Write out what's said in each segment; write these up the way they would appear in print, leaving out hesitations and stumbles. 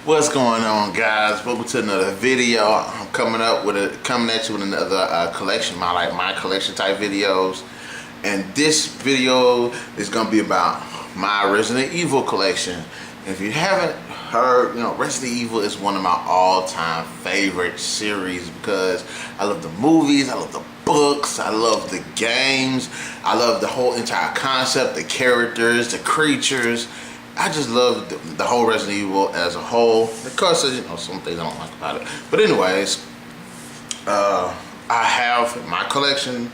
What's going on, guys? Welcome to another video. I'm coming at you with another collection, my collection type videos. And this video is gonna be about my Resident Evil collection. And if you haven't heard, Resident Evil is one of my all-time favorite series because I love the movies, I love the books, I love the games, I love the whole entire concept, the characters, the creatures. I just love the whole Resident Evil as a whole. Of course, some things I don't like about it. But anyways, I have my collection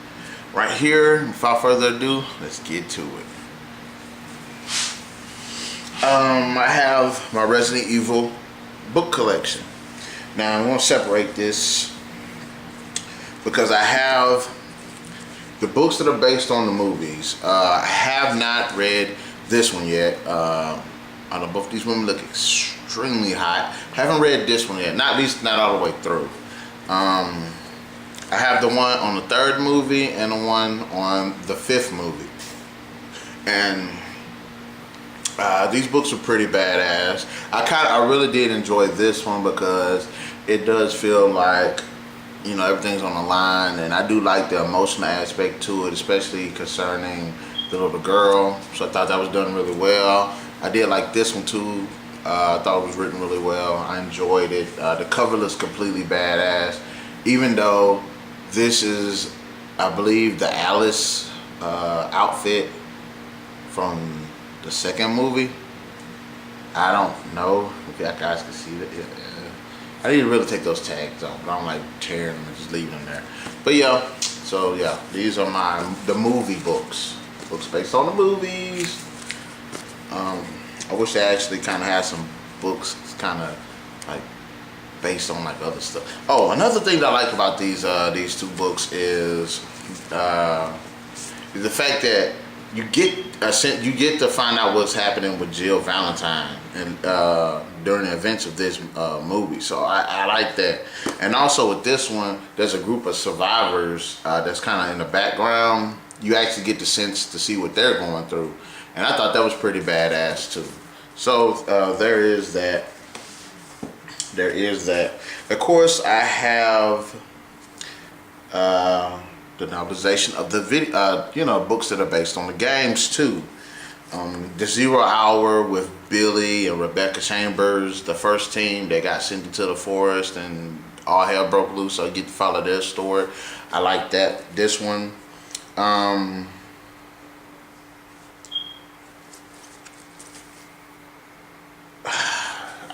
right here. Without further ado, let's get to it. I have my Resident Evil book collection. Now I'm going to separate this because I have the books that are based on the movies. I have not read this one yet. I know both these women look extremely hot. Haven't read this one yet, at least not all the way through. I have the one on the third movie and the one on the fifth movie, and these books are pretty badass. I really did enjoy this one because it does feel like everything's on the line, and I do like the emotional aspect to it, especially concerning the little girl. So I thought that was done really well. I did like this one too. I thought it was written really well. I enjoyed it. The cover looks completely badass, even though this is, I believe, the Alice outfit from the second movie. I don't know if you guys can see that. Yeah. I didn't really take those tags off, but I don't like tearing them and just leaving them there. But yeah, so yeah, these are the movie books. Books based on the movies. I wish they actually kind of had some books kind of like based on like other stuff. Oh, another thing that I like about these two books is the fact that you get to find out what's happening with Jill Valentine and during the events of this movie. So I like that. And also with this one, there's a group of survivors that's kind of in the background. You actually get the sense to see what they're going through, and I thought that was pretty badass too. So there is that. Of course, I have the novelization of the video, books that are based on the games too. The 0 Hour with Billy and Rebecca Chambers, the first team that got sent into the forest and all hell broke loose. So I get to follow their story. I like that. This one. I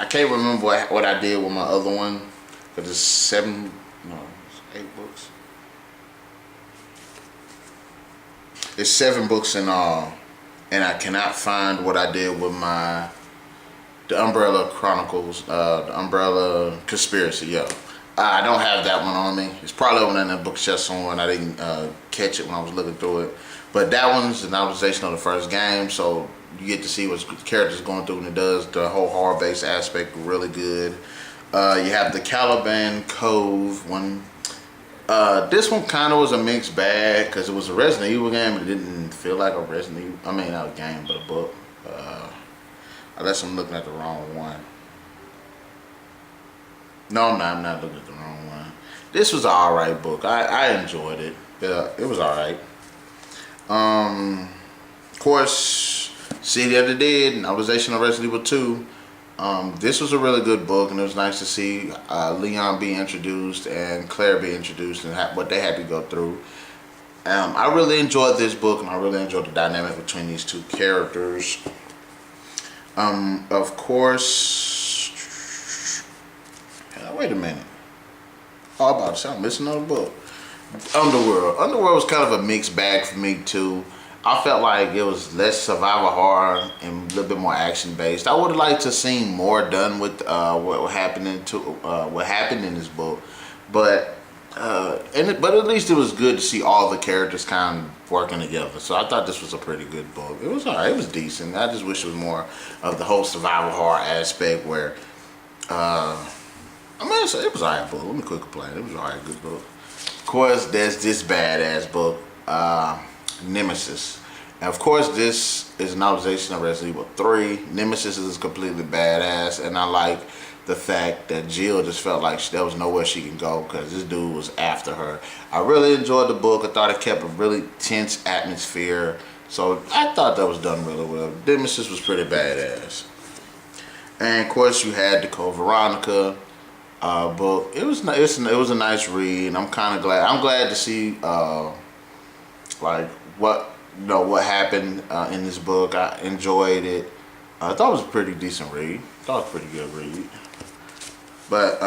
can't remember what I did with my other one, because it's 8 books. It's 7 books in all, and I cannot find what I did with the Umbrella Chronicles, the Umbrella Conspiracy. Yeah, I don't have that one on me. It's probably over in the bookshelf somewhere, and I didn't catch it when I was looking through it. But that one's the novelization of the first game, so you get to see what the character's going through, and it does the whole horror-based aspect really good. You have the Caliban Cove one. This one kind of was a mixed bag because it was a Resident Evil game, but it didn't feel like a Resident Evil. I mean, not a game, but a book. Unless I'm looking at the wrong one. No, I'm not looking at the wrong one. This was an alright book. I enjoyed it. Yeah, it was alright. Of course, City of the Dead, novelization of Resident Evil 2. This was a really good book, and it was nice to see Leon be introduced and Claire be introduced and what they had to go through. I really enjoyed this book, and I really enjoyed the dynamic between these two characters. Of course, wait a minute. Oh, I'm about to say I'm missing another book. Underworld was kind of a mixed bag for me too. I felt like it was less survival horror and a little bit more action based. I would have liked to see more done with what happened in this book, but at least it was good to see all the characters kind of working together. So I thought this was a pretty good book. It was alright. It was decent. I just wish it was more of the whole survival horror aspect where. It was alright book. Let me quit complaining. It was alright, good book. Of course, there's this badass book, Nemesis. And of course, this is a novelization of Resident Evil 3. Nemesis is completely badass, and I like the fact that Jill just felt like there was nowhere she can go because this dude was after her. I really enjoyed the book. I thought it kept a really tense atmosphere. So I thought that was done really well. Nemesis was pretty badass. And of course you had the Code Veronica book. It was a nice read. I'm kind of glad. I'm glad to see like what happened in this book. I enjoyed it. I thought it was a pretty decent read. I thought it was a pretty good read. But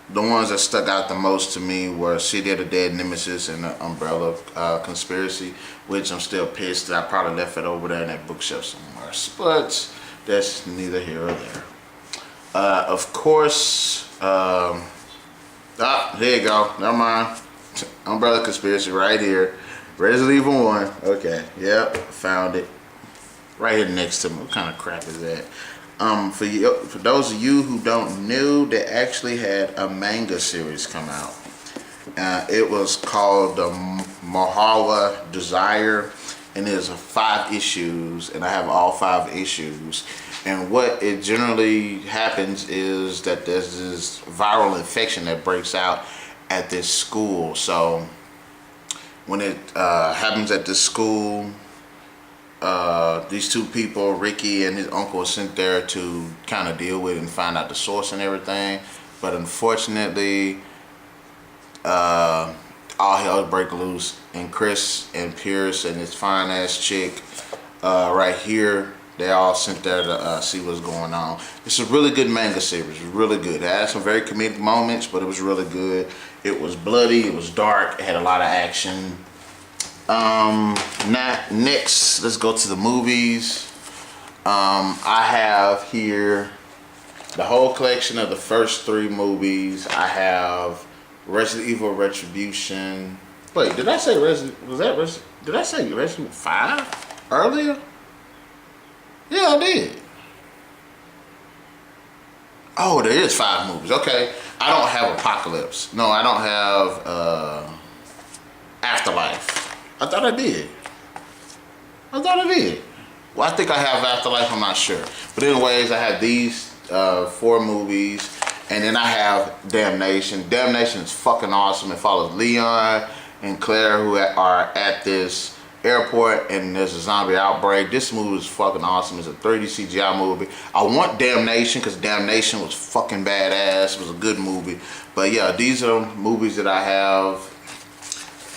the ones that stuck out the most to me were City of the Dead, Nemesis, and the Umbrella Conspiracy, which I'm still pissed that I probably left it over there in that bookshelf somewhere. But that's neither here or there. Of course, there you go. Never mind. Umbrella Conspiracy right here. Resident Evil 1. Okay, yep, found it. Right here next to me. What kind of crap is that? For those of you who don't know, they actually had a manga series come out. It was called Mahawa Desire, and there's 5 issues, and I have all 5 issues. And what it generally happens is that there's this viral infection that breaks out at this school. So when it happens at this school, these 2 people, Ricky and his uncle, are sent there to kind of deal with it and find out the source and everything. But unfortunately, all hell break loose, and Chris and Pierce and this fine ass chick right here, they all sent there to see what's going on. It's a really good manga series, really good. It had some very comedic moments, but it was really good. It was bloody, it was dark, it had a lot of action. Next, let's go to the movies. I have here the whole collection of the first 3 movies. I have Resident Evil Retribution. Wait, did I say did I say Resident Evil 5 earlier? Yeah, I did. Oh, there is 5 movies. Okay. I don't have Apocalypse. No, I don't have Afterlife. I thought I did. Well, I think I have Afterlife, I'm not sure. But anyways, I have these 4 movies. And then I have Damnation. Damnation is fucking awesome. It follows Leon and Claire, who are at this airport, and there's a zombie outbreak. This movie is fucking awesome. It's a 3D CGI movie. I want Damnation because Damnation was fucking badass. It was a good movie. But yeah, these are movies that I have.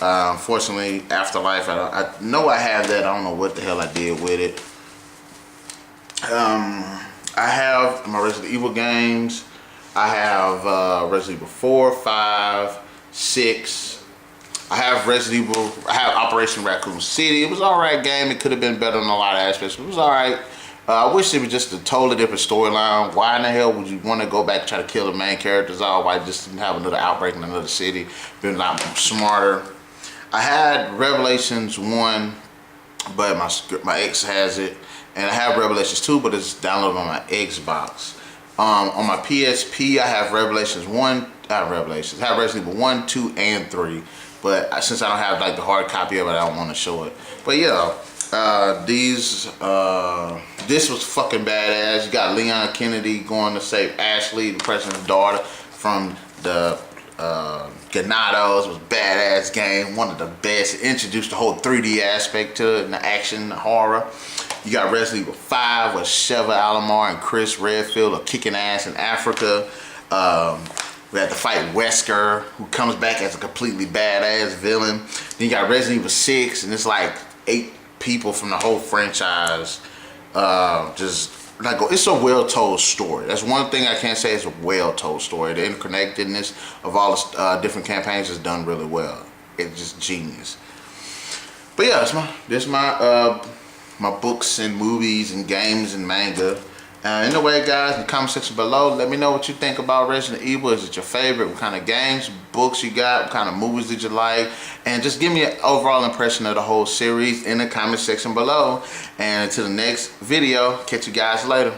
Unfortunately, Afterlife, I know I have that. I don't know what the hell I did with it. I have my Resident Evil games. I have Resident Evil 4, 5, 6. I have Resident Evil. I have Operation Raccoon City. It was an alright game. It could have been better in a lot of aspects, but it was alright. I wish it was just a totally different storyline. Why in the hell would you want to go back and try to kill the main characters off? Why just didn't have another outbreak in another city? Been a lot smarter. I had Revelations 1, but my ex has it. And I have Revelations 2, but it's downloaded on my Xbox. On my PSP, I have Revelations 1, I have Resident Evil 1, 2, and 3. But since I don't have like the hard copy of it, I don't want to show it. But yeah, this was fucking badass. You got Leon Kennedy going to save Ashley, the president's daughter, from the Ganados. It was a badass game, one of the best. It introduced the whole 3D aspect to it, and the action, the horror. You got Resident Evil 5 with Sheva Alomar and Chris Redfield are kicking ass in Africa. We had to fight Wesker, who comes back as a completely badass villain. Then you got Resident Evil 6, and it's like 8 people from the whole franchise. It's a well-told story. That's one thing I can't say. It's a well-told story. The interconnectedness of all the different campaigns is done really well. It's just genius. But yeah, this my books and movies and games and manga. Anyway, guys, in the comment section below, let me know what you think about Resident Evil. Is it your favorite? What kind of games, books you got? What kind of movies did you like? And just give me an overall impression of the whole series in the comment section below. And until the next video, catch you guys later.